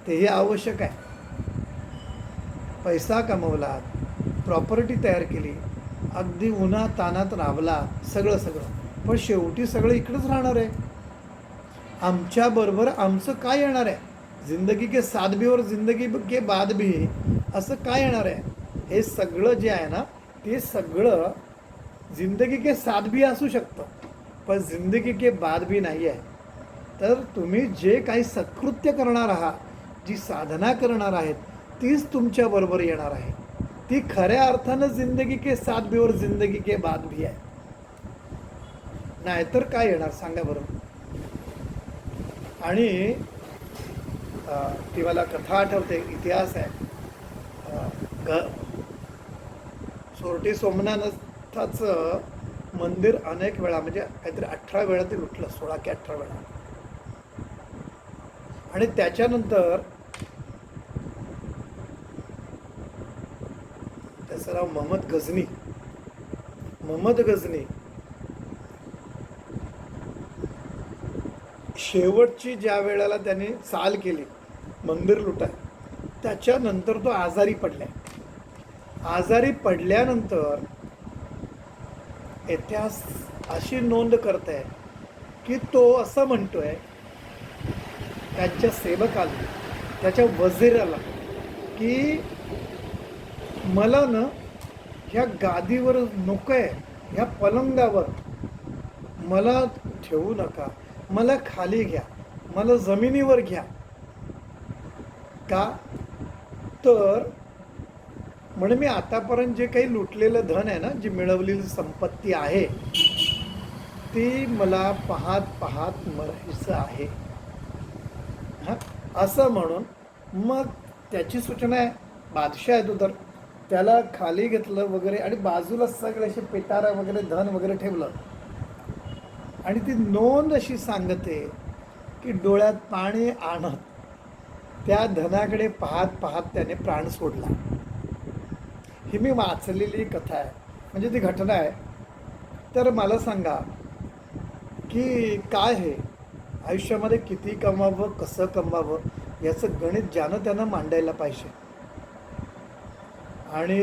A: तेही आवश्यक आहे. पैसा कमवला, प्रॉपर्टी तयार केली, अगदी उन्हात तानात राबला, सगळं, पण शेवटी सगळं इकडंच राहणार आहे. आमच्याबरोबर आमचं काय येणार आहे? जिंदगी के साथ भी और जिंदगी के बाद भी असं काय येणार आहे? हे सगळं जे आहे ना, ते सगळं जिंदगी के साथ भी असू शकतं, पण जिंदगी के बाद भी नाही आहे. तर तुम्ही जे काही सत्कृत्य करणार आहात, जी साधना करणार आहेत, तीच तुमच्याबरोबर येणार आहे. ती खऱ्या अर्थानं जिंदगी के साथ भी और जिंदगी के बाद भी आहे. नाहीतर काय येणार सांगा बरं? आणि ती मला कथा आठवते, इतिहास आहे. सोरटी सोमनाथाचं मंदिर अनेक वेळा, म्हणजे काहीतरी 18 वेळा ते लुटलं, 16 की 18 वेळा. आणि त्याच्यानंतर त्याचं नाव महम्मद गझनी. शेवटची ज्या वेळेला त्याने चाल केली मंदिर लुटाय, त्याच्यानंतर तो आजारी पडल्यानंतर इतिहास अशी नोंद करत आहे की तो असं म्हणतोय त्यांच्या सेवकाला, त्याच्या वजीराला, की मला ना ह्या गादीवर नको आहे, ह्या पलंगावर मला ठेवू नका, मला खाली घ्या, मला जमिनीवर घ्या. का? तर म्हणे मी आतापर्यंत जे काही लुटलेलं धन आहे ना, जी मिळवलेली संपत्ती आहे, ती मला पाहत मरायचं आहे. हां, असं म्हणून मग त्याची सूचना आहे, बादशाह आहे तो, तर त्याला खाली घेतलं वगैरे आणि बाजूला सगळे असे पिटारा वगैरे धन वगैरे ठेवलं. आणि ती नोंद अशी सांगते की डोळ्यात पाणी आणत त्या धनाकडे पाहत पाहत त्याने प्राण सोडला. ही मी वाचलेली कथा आहे, म्हणजे ती घटना आहे. तर मला सांगा की काय हे आयुष्यामध्ये किती कमावं, कसं कमवावं याचं गणित ज्यानं त्यानं मांडायला पाहिजे. आणि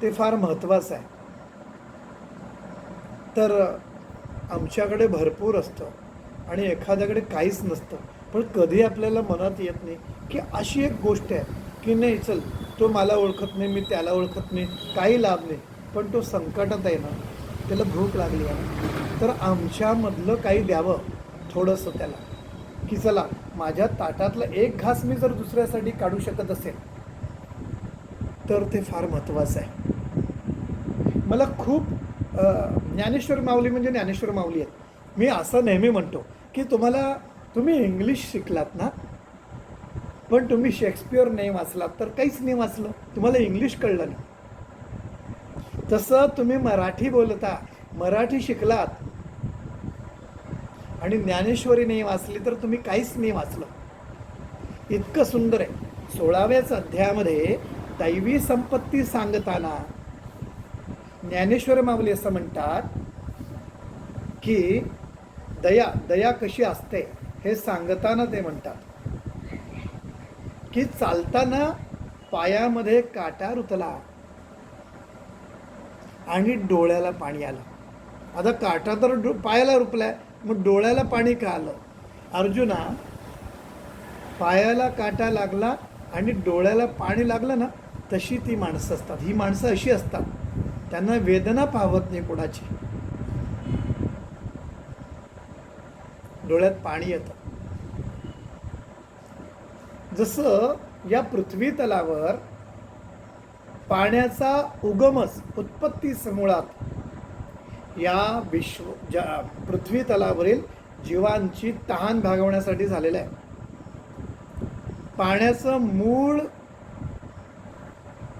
A: ते फार महत्त्वाचं आहे. तर आमच्याकडे भरपूर असतं आणि एखाद्याकडे काहीच नसतं, पण कधी आपल्याला मनात येत नाही की अशी एक गोष्ट आहे की नाही चल, तो मला ओळखत नाही, मी त्याला ओळखत नाही, काही लाभ नाही, पण तो संकटात आहे ना, त्याला भूक लागली आहे ना, तर आमच्यामधलं काही द्यावं थोडंसं त्याला, की चला माझ्या ताटातला एक घास मी जर दुसऱ्यासाठी काढू शकत असेल तर ते फार महत्त्वाचं आहे. मला खूप ज्ञानेश्वर माऊली म्हणजे ज्ञानेश्वर माऊली आहेत. मी असं नेहमी म्हणतो की तुम्ही इंग्लिश शिकलात ना, पण तुम्ही शेक्सपियर नाही वाचलात तर काहीच नाही वाचलं, तुम्हाला इंग्लिश कळलं नाही. तसं तुम्ही मराठी बोलता, मराठी शिकलात आणि ज्ञानेश्वरी नाही वाचली तर तुम्ही काहीच नाही वाचलं. इतकं सुंदर आहे. 16व्याच अध्यायामध्ये दैवी संपत्ती सांगताना ज्ञानेश्वर माऊली असं म्हणतात की दया कशी असते हे सांगताना ते म्हणतात की चालताना पायामध्ये काटा रुतला आणि डोळ्याला पाणी आलं. आता काटा तर पायाला रुपलाय, मग डोळ्याला पाणी का आलं? अर्जुना, पायाला काटा लागला आणि डोळ्याला पाणी लागलं ना, तशी ती माणसं असतात. ही माणसं अशी असतात, त्यांना वेदना पावत नाही कोणाची, डोळ्यात पाणी येतं. जसं या पृथ्वी तलावर पाण्याचा उगमच उत्पत्तीच मुळात या पृथ्वी तलावरील जीवांची तहान भागवण्यासाठी झालेलं आहे. पाण्याचं मूळ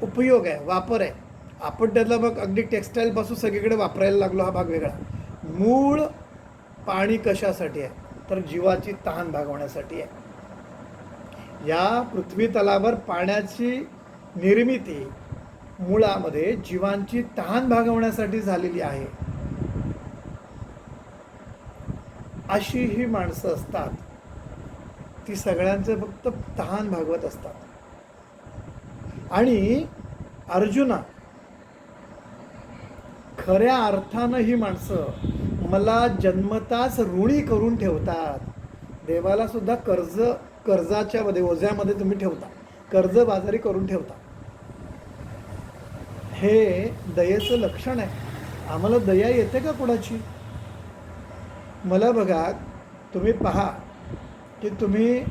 A: उपयोग आहे, वापर आहे. आपण त्यातला बघ अगदी टेक्स्टाईलपासून सगळीकडे वापरायला लागलो, हा भाग वेगळा. मूळ पाणी कशासाठी आहे? तर जीवाची तहान भागवण्यासाठी आहे. या पृथ्वी तलावर पाण्याची निर्मिती मुळामध्ये जीवांची तहान भागवण्यासाठी झालेली आहे. अशी ही माणसं असतात, ती सगळ्यांचं फक्त तहान भागवत असतात. आणि अर्जुना, खऱ्या अर्थानं ही माणसं मला जन्मताच ऋणी करून ठेवतात. देवाला सुद्धा कर्जाच्या ओझ्यामध्ये तुम्ही ठेवता, कर्जबाजारी करून ठेवता. हे दयेचं लक्षण आहे. आम्हाला दया येते का कोणाची? मला बघा, तुम्ही पहा की तुम्ही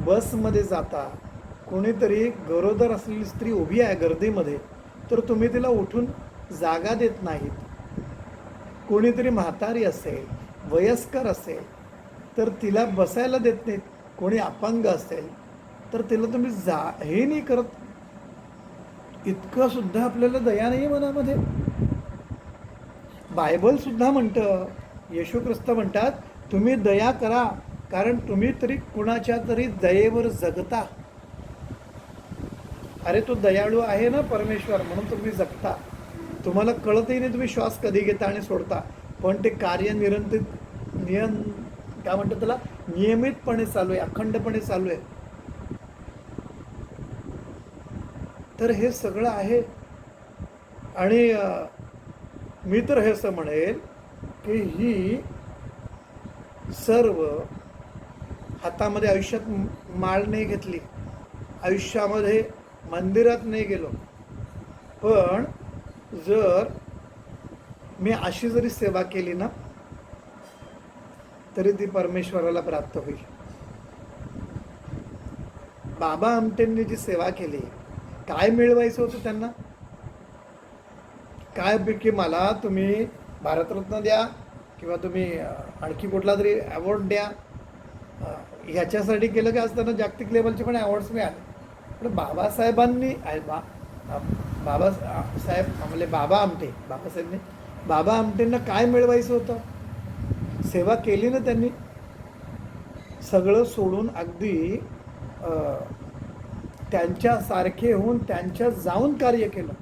A: बसमध्ये जाता, कोणीतरी गरोदर असलेली स्त्री उभी आहे गर्दीमध्ये, तर तुम्ही तिला उठून जागा देत नाहीत. कोणीतरी म्हातारी असेल, वयस्कर असेल, तर तिला बसायला देत नाहीत. कोणी अपंग असेल तर तिला तुम्ही हे नाही करत. इतकं सुद्धा आपल्याला दया नाही मनामध्ये. बायबल सुद्धा म्हणतं, येशू ख्रिस्त म्हणतात, तुम्ही दया करा, कारण तुम्ही तरी कुणाच्या तरी दयेवर जगता. अरे तो दयाळू आहे ना परमेश्वर, म्हणून तुम्ही जगता. तुम्हाला कळतही नाही तुम्ही श्वास कधी घेता आणि सोडता, पण ते कार्य काय म्हणतात त्याला, नियमितपणे चालू आहे, अखंडपणे चालू आहे. तर हे सगळं आहे. आणि मी तर हे असं म्हणेल की ही सर्व हातामध्ये आयुष्यात माळ नाही घेतली, आयुष्यामध्ये मंदिरात नाही गेलो, पण जर मी अशी जरी सेवा केली ना, तरी ती परमेश्वराला प्राप्त होईल. बाबा आमटेंनी जी सेवा केली, काय मिळवायचं होतं त्यांना? काय की मला तुम्ही भारतरत्न द्या किंवा तुम्ही आणखी कुठला तरी अवॉर्ड द्या, ह्याच्यासाठी केलं की आज त्यांना जागतिक लेवलचे पण अवॉर्ड्स मिळाले. पण बाबासाहेबांनी बाबासाहेब म्हणजे बाबा आमटेंना काय मिळवायचं होतं? सेवा केली ना त्यांनी. सगळं सोडून अगदी त्यांच्यासारखे होऊन त्यांच्यात जाऊन कार्य केलं.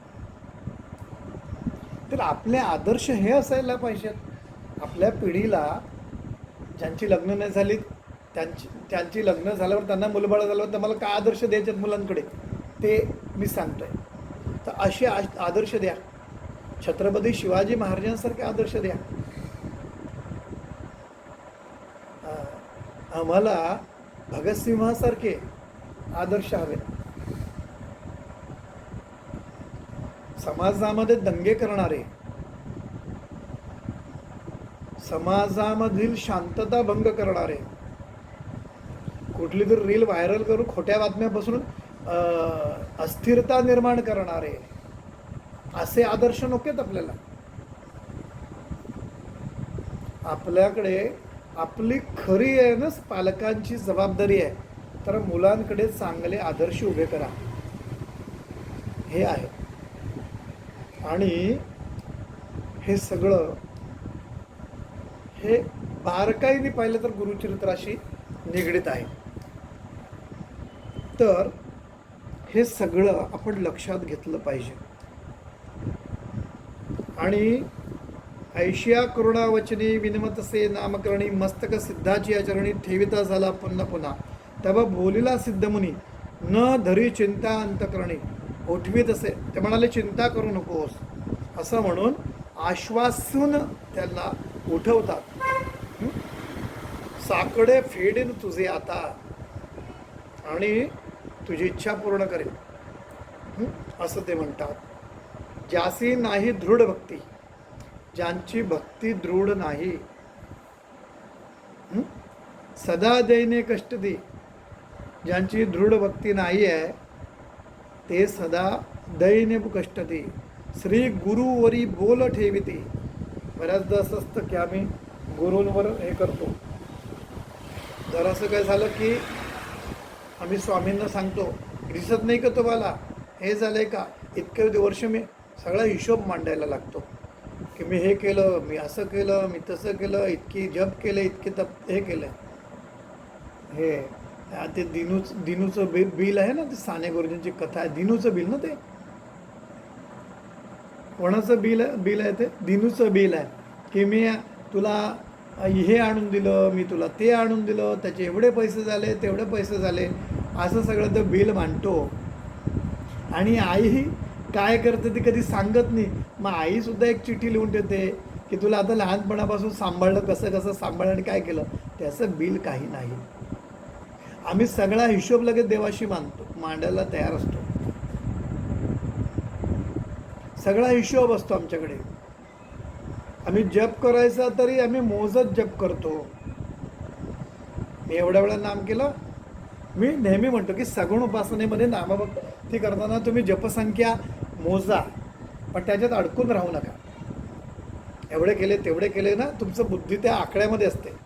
A: तर आपले आदर्श हे असायला पाहिजेत. आपल्या पिढीला ज्यांची लग्न नाही झाली त्यांची लग्न झाल्यावर त्यांना मुलबाळ झाल्यावर तर मला काय आदर्श द्यायचे मुलांकडे ते मी सांगतोय. तर असे आदर्श द्या. छत्रपती शिवाजी महाराजांसारखे आदर्श द्या. आम्हाला भगतसिंहासारखे आदर्श हवेत. समाजामध्ये दंगे करणारे, समाजामधील शांतता भंग करणारे, कुठली तरी रील व्हायरल करून खोट्या बातम्यापासून अस्थिरता निर्माण करणारे असे आदर्श नकोत आपल्याला. आपल्याकडे आपली खरी आहे ना पालकांची जबाबदारी आहे, तर मुलांकडे चांगले आदर्श उभे करा हे आहे. आणि हे सगळं हे बारकाईने पाहिलं तर गुरुचरित्राशी निगडीत आहे. तर हे सगळं आपण लक्षात घेतलं पाहिजे. आणि ऐशिया करुणा वचनी विनमतसे नामकरणी मस्तक सिद्धाची आचरणी ठेविता झाला पुन्हा पुन्हा तेव्हा बोलिला सिद्धमुनी न धरी चिंता अंतकरणी उठवीत असे. ते म्हणाले चिंता करू नकोस असं म्हणून आश्वासून त्यांना उठवतात. साकडे फेडीन तुझे आता आणि तुझी इच्छा पूर्ण करेल असं ते म्हणतात. ज्यासी नाही दृढ भक्ती, ज्यांची भक्ती दृढ नाही, सदा दैने कष्ट दे, ज्यांची दृढ भक्ती नाही आहे ते सदा दैने कष्ट दे. श्री गुरुवरी बोल ठेविते. बऱ्याचदा असं असतं की आम्ही गुरूंवर हे करतो. जरासं काय झालं की आम्ही स्वामींना सांगतो दिसत नाही का तुम्हाला, हे झालंय का, इतके वर्ष मी सगळा हिशोब मांडायला लागतो की मी हे केलं, मी असं केलं, मी तसं केलं, इतकी जप केलं, इतके तप हे केलं. हे ते दिनूचं बिल आहे ना, ते साने गुरुजींची कथा आहे, दिनूचं बिल ना, ते कोणाचं बिल आहे ते दिनूचं बिल आहे की मी तुला हे आणून दिलं, मी तुला ते आणून दिलं, त्याचे एवढे पैसे झाले, तेवढे पैसे झाले, असं सगळं ते बिल मांडतो. आणि आई काय करते ती कधी सांगत नाही. मग आईसुद्धा एक चिठ्ठी लिहून देते की तुला आता लहानपणापासून सांभाळलं, कसं कसं सांभाळलं आणि काय केलं, त्याचं बिल काही नाही. आम्ही सगळा हिशोब लगेच देवाशी मांडायला तयार असतो. सगळा हिशोब असतो आमच्याकडे. आम्ही जप करायचा तरी आम्ही मोजत जप करतो. मी एवढ्या वेळा नाम केलं. मी नेहमी म्हणतो की सगुण उपासनेमध्ये नामभक्ती करताना तुम्ही जपसंख्या मोजा, पण त्याच्यात अडकून राहू नका. एवढे केले तेवढे केले ना, तुमचं बुद्धी त्या आकड्यामध्ये असते,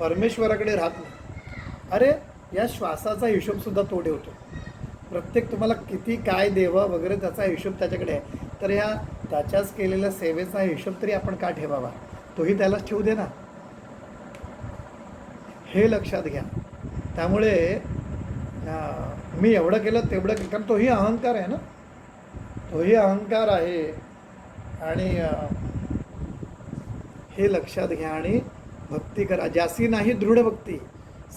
A: परमेश्वराकडे राहत नाही. अरे या श्वासाचा हिशोबसुद्धा तो ठेवतो. प्रत्येक तुम्हाला किती काय देवं वगैरे त्याचा हिशोब त्याच्याकडे आहे. तर ह्या त्याच्याच केलेल्या सेवेचा हिशोब तरी आपण का ठेवावा, तोही त्यालाच ठेवू दे ना. हे लक्षात घ्या. त्यामुळे मी एवढं केलं तेवढं केलं, कारण तोही अहंकार आहे ना, तोही अहंकार आहे. आणि हे लक्षात घ्या आणि भक्ती करा. ज्यासी नाही दृढ भक्ती,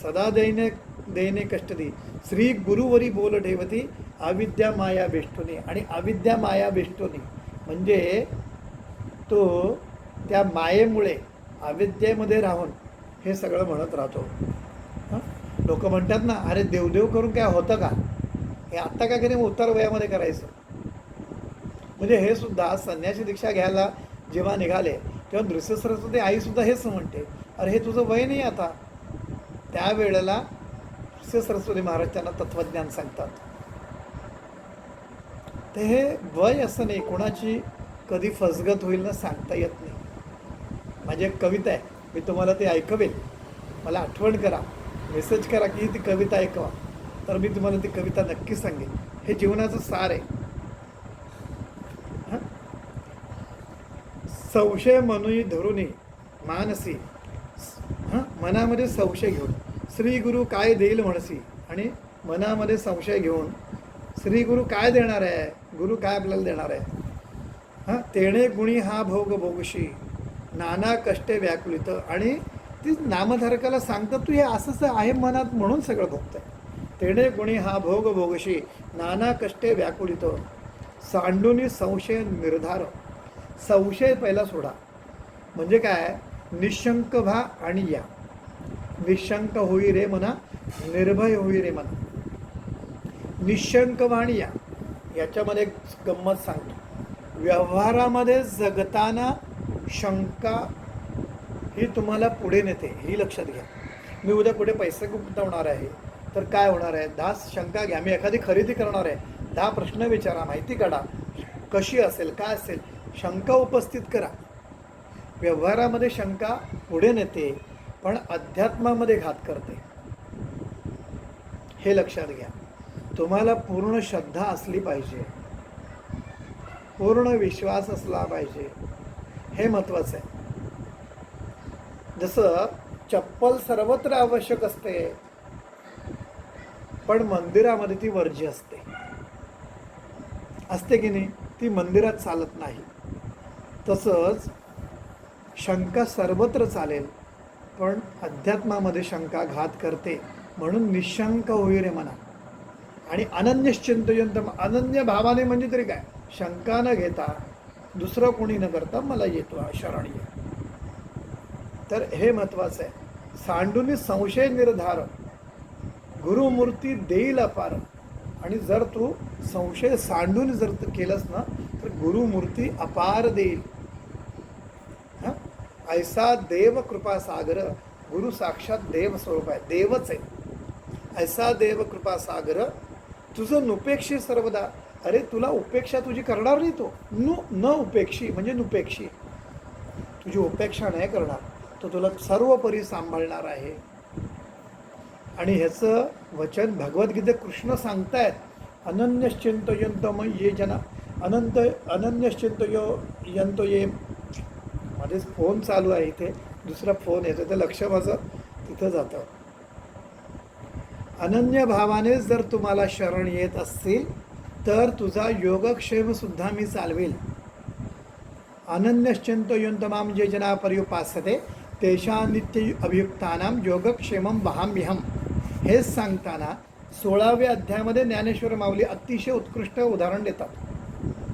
A: सदा देणे कष्ट दे. श्री गुरुवरी बोल ठेवती, अविद्या माया बेष्टोनी. आणि अविद्या माया बेष्टोनी म्हणजे तो त्या मायेमुळे अविद्येमध्ये राहून हे सगळं म्हणत राहतो. लोक म्हणतात ना, अरे देवदेव करून काय होतं का, हे आत्ता काय कधी उतार वयामध्ये करायचं. म्हणजे हे सुद्धा संन्यासी दीक्षा घ्यायला जेव्हा निघाले तेव्हा नृसिंह सरस्वती आईसुद्धा हेच म्हणते, अरे हे तुझं वय नाही आता. त्यावेळेला नृसिंह सरस्वती महाराज त्यांना तत्त्वज्ञान सांगतात. ते हे वय असं नाही, कोणाची कधी फसगत होईल ना सांगता येत नाही. माझी एक कविता आहे, मी तुम्हाला ती ऐकवेल, मला आठवण करा, मेसेज करा की ती कविता ऐकवा, तर मी तुम्हाला ती कविता नक्की सांगेन. हे जीवनाचं सार आहे. संशय मनुई धरुनी मानसी, मनामध्ये संशय घेऊन, श्री गुरु काय देईल म्हणसी, आणि मनामध्ये संशय घेऊन श्री गुरु काय देणार आहे, गुरु काय आपल्याला देणार आहे. हां, तेणे गुणी हा भोग भोगशी नाना कष्टे व्याकुलित, आणि ती नामधारकाला सांगतात तू हे असंच आहे मनात म्हणून सगळं भोगतंय. तेणे गुणी हा भोग भोगशी नाना कष्टे व्याकुलित, सांडूनी संशय निर्धार. संशय पहिला सोडा, म्हणजे काय, निशंक व्हा आणि या. निशंक होई रे मना, निर्भय होई रे मना. निशंक व्हा आणि या. याच्यामध्ये एक गंमत सांगतो. व्यवहारामध्ये जगताना शंका ही तुम्हाला पुढे नेते, ही लक्षात घ्या. मी उद्या कुठे पैसे गुंतवणार आहे तर काय होणार आहे, 10 शंका घ्या. मी एखादी खरेदी करणार आहे, 10 प्रश्न विचारा, माहिती काढा, कशी असेल, काय असेल, शंका उपस्थित करा. व्यवहारामध्ये शंका पुढे नेते पण अध्यात्मामध्ये घात करते, हे लक्षात घ्या. तुम्हाला पूर्ण श्रद्धा असली पाहिजे, पूर्ण विश्वास असला पाहिजे, हे महत्त्वाचं आहे. जसं चप्पल सर्वत्र आवश्यक असते पण मंदिरामध्ये ती वर्ज्य असते, असते की नाही, ती मंदिरात चालत नाही. तसंच शंका सर्वत्र चालेल पण अध्यात्मामध्ये शंका घात करते, म्हणून निशंक होई रे मना. आणि अनन्यश्चिंतयंत, अनन्य भावाने म्हणजे तरी काय, शंका न घेता, दुसरं कोणी न करता मला येतो शरण ये. तर हे महत्त्वाचं आहे. सांडूनी संशय निर्धार, गुरुमूर्ती देईल अपार. आणि जर तू संशय सांडून जर केलंस ना तर गुरुमूर्ती अपार देईल. हां, ऐसा देव कृपा सागर, गुरु साक्षात देव स्वरूप आहे, देवच आहे. ऐसा देव कृपा सागर तुझं नुपेक्षी सर्वदा. अरे तुला उपेक्षा तुझी करणार नाही तो, न उपेक्षी म्हणजे नुपेक्षी, तुझी उपेक्षा नाही करणार, तो तुला सर्वपरी सांभाळणार आहे. आणि ह्याचं वचन भगवद्गीतेत कृष्ण सांगतायत. अनन्यश्चिंतयंतम ये जना, अनन्यश्चिंतयंतो ये. मध्येच फोन चालू आहे, इथे दुसरा फोन येतो, तर लक्ष माझं तिथं जातं. अनन्य भावाने जर तुम्हाला शरण येत असतील तर तुझा योगक्षेम सुद्धा मी चालवेल. अनन्यश्चिंतयंतमाम जे जना पर्युपासते तेषा नित्य अभियुक्तानाम योगक्षेमम वहाम्यहम. हेच सांगताना 16व्या अध्यायामध्ये ज्ञानेश्वर माऊली अतिशय उत्कृष्ट उदाहरण देतात.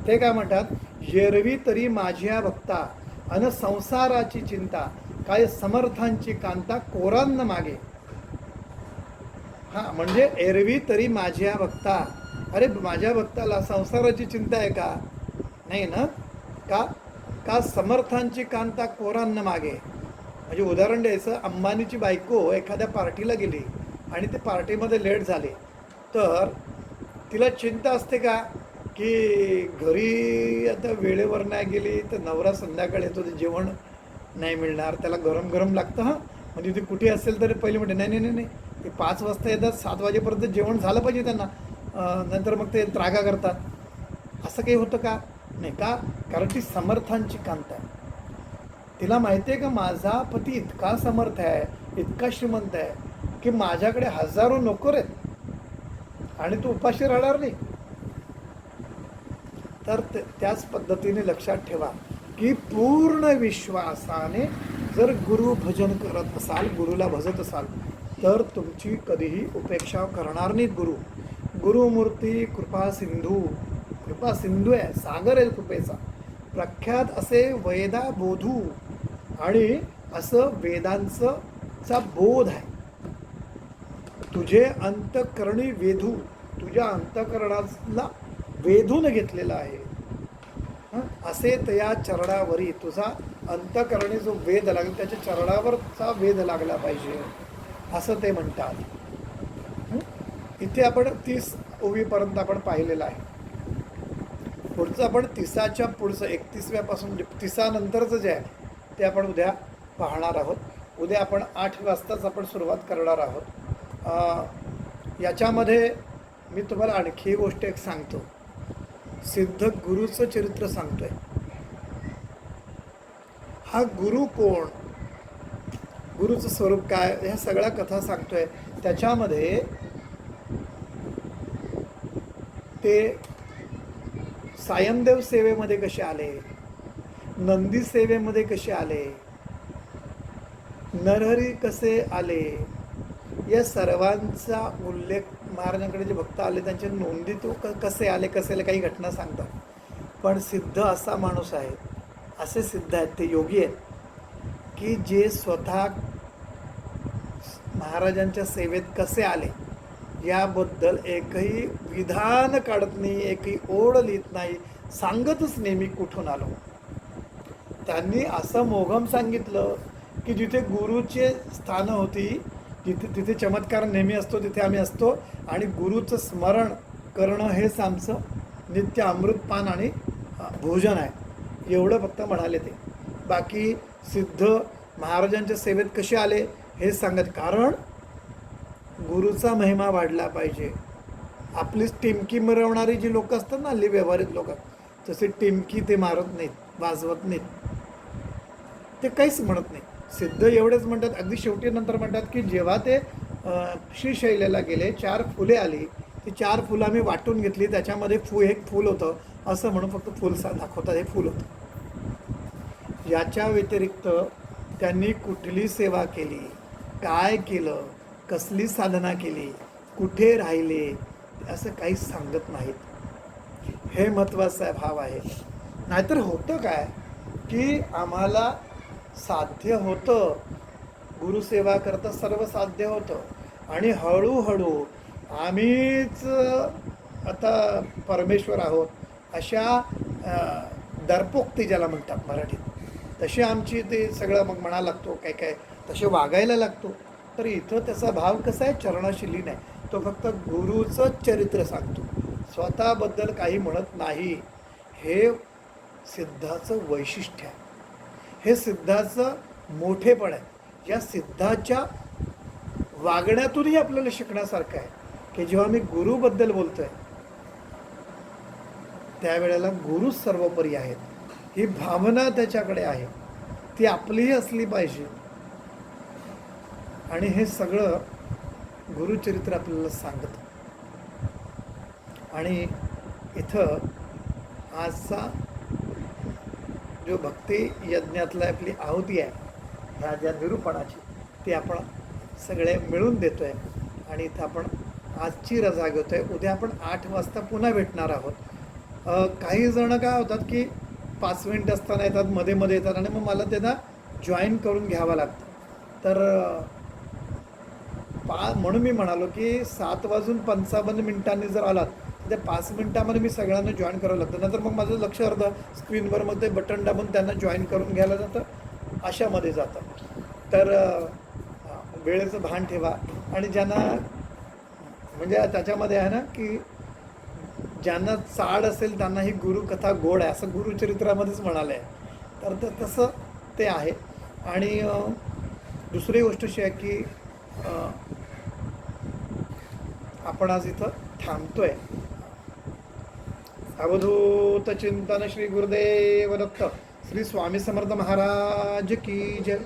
A: ते काय म्हणतात, एरवी तरी माझ्या भक्ता अन संसाराची चिंता, काय समर्थांची कांता कोरांना मागे. हां, म्हणजे एरवी तरी माझ्या भक्ता, अरे माझ्या भक्ताला संसाराची चिंता आहे का, नाही ना, का समर्थांची कांता कोरांना मागे. म्हणजे उदाहरण द्यायचं, अंबानीची बायको एखाद्या पार्टीला गेली आणि ते पार्टीमध्ये लेट झाले तर तिला चिंता असते का की घरी आता वेळेवर नाही गेली तर नवरा संध्याकाळी येतो, ते जेवण नाही मिळणार, त्याला गरम गरम लागतं. हां, म्हणजे ती कुठे असेल तरी पहिले म्हणते नाही नाही नाही, ते 5 वाजता येतात, 7 वाजेपर्यंत जेवण झालं पाहिजे त्यांना, नंतर मग ते त्रागा करतात. असं काही होतं का, नाही का, कारण ती समर्थांची कांत आहे. तिला माहिती आहे का माझा पती इतका समर्थ आहे, इतका श्रीमंत आहे की माझ्याकडे हजारो नोकर आहेत आणि तू उपाशी राहणार नाही. तर त्याच पद्धतीने लक्षात ठेवा की पूर्ण विश्वासाने जर गुरु भजन करत असाल, गुरुला भजत असाल तर तुमची कधीही उपेक्षा करणार नाहीत गुरु. गुरुमूर्ती कृपा सिंधू, कृपा सिंधू आहे, सागर आहे कृपेचा. प्रख्यात असे वेदा बोधू, आणि असं वेदांचा बोध आहे. तुझे अंतःकरणी वेधू, तुझ्या अंतःकरणाला वेधून घेतलेला आहे. असे तया चरणावरी, तुझा अंतःकरणी जो वेध लागला त्याच्या चरणावरचा वेध लागला पाहिजे, असं ते म्हणतात. इथे आपण 30 ओवीपर्यंत आपण पाहिलेलं आहे. पुढचं आपण 30च्या पुढचं 31व्यापासून 30 नंतरचं जे आहे ते आपण उद्या पाहणार आहोत. उद्या आपण 8 वाजताच आपण सुरुवात करणार आहोत. याच्यामध्ये मी तुम्हाला आणखी गोष्ट एक सांगतो. सिद्ध गुरुचं चरित्र सांगतोय. हा गुरु कोण, गुरुचं स्वरूप काय, ह्या सगळ्या कथा सांगतोय. त्याच्यामध्ये ते सायनदेव सेवेमध्ये कसे आले, नंदी सेवेमध्ये कसे आले, नरहरी कसे आले, या सर्वांचा उल्लेख महाराजांकडे जे भक्त आले त्यांच्या नोंदी तो कसे आले काही घटना सांगतात. पण सिद्ध असा माणूस आहे, असे सिद्ध आहेत, ते योगी आहेत की जे स्वतः महाराजांच्या सेवेत कसे आले याबद्दल एकही विधान काढत नाही, एकही ओढ लिहित नाही, सांगतच नेहमी कुठून आलो. त्यांनी असं मोघम सांगितलं की जिथे गुरुचे स्थानं होती, तिथे चमत्कार नेहमी असतो, तिथे आम्ही असतो आणि गुरुचं स्मरण करणं हेच आमचं नित्य अमृतपान आणि भोजन आहे, एवढं फक्त म्हणाले ते. बाकी सिद्ध महाराजांच्या सेवेत कसे आले हे सांगत, कारण गुरुचा महिमा वाढला पाहिजे. आपलीच टिमकी मिरवणारी जी लोक असतात ना, हल्ली व्यवहारिक लोक, तसे टिमकी ते मारत नाहीत, वाजवत नाहीत, ते काहीच म्हणत नाही. सिद्ध एवढेच म्हणतात, अगदी शेवटी नंतर म्हणतात की जेव्हा ते श्रीशैल्याला गेले, 4 फुले आली, ती 4 फुलं आम्ही वाटून घेतली, त्याच्यामध्ये एक फूल होतं असं म्हणून फक्त फूल दाखवतात, हे फूल होतं. याच्या व्यतिरिक्त त्यांनी कुठली सेवा केली, काय केलं, कसली साधना केली, कुठे राहिले, असं काहीच सांगत नाहीत. हे महत्त्वाचा भाव आहे. नाहीतर होतं काय की आम्हाला साध्य होतं, गुरुसेवा करता सर्व साध्य होतं आणि हळूहळू आम्हीच आता परमेश्वर आहोत अशा दर्पोक्ती ज्याला म्हणतात मराठीत, तशी आमची ते सगळं मग म्हणायला लागतो, काय तसे वागायला लागतो. तर इथं त्याचा भाव कसा आहे, चरणाशी लीन आहे. तो फक्त गुरुचं चरित्र सांगतो, स्वतःबद्दल काही म्हणत नाही. हे सिद्धाचं वैशिष्ट्य आहे, हे सिद्धाचं मोठेपण आहे. या सिद्धाच्या वागण्यातूनही आपल्याला शिकण्यासारखं आहे की जेव्हा मी गुरुबद्दल बोलतोय त्यावेळेला गुरु सर्वोपरी आहेत, ही भावना त्याच्याकडे आहे, ती आपलीही असली पाहिजे. आणि हे सगळं गुरुचरित्र आपल्याला सांगतं. आणि इथं आजचा जो भक्ती यज्ञातला आपली आहुती आहे, ह्या ज्या निरूपणाची, ती आपण सगळे मिळून देतो आहे. आणि इथं आपण आजची रजा घेतो आहे. उद्या आपण 8 वाजता पुन्हा भेटणार आहोत. काही जणं काय होतात की 5 मिनिट असताना येतात, मध्ये येतात आणि मग मला त्यांना जॉईन करून घ्यावं लागतं. तर म्हणून मी म्हणालो की 7:55 जर आलात तर त्या 5 मिनिटामध्ये मी सगळ्यांना जॉईन करावं लागतं. नंतर मग माझं लक्ष अर्धं स्क्रीनवर मग ते बटन दाबून त्यांना जॉईन करून घ्यायला जातं, अशामध्ये जातं. तर वेळेचं भान ठेवा. आणि ज्यांना म्हणजे त्याच्यामध्ये आहे ना की ज्यांना चाड असेल त्यांना ही गुरुकथा गोड आहे, असं गुरुचरित्रामध्येच म्हणालं आहे. तर तसं ते आहे. आणि दुसरी गोष्ट अशी आहे की आपण आज इथं थांबतोय. अवधूत चिंतन श्री गुरुदेव दत्त. श्री स्वामी समर्थ महाराज की जय.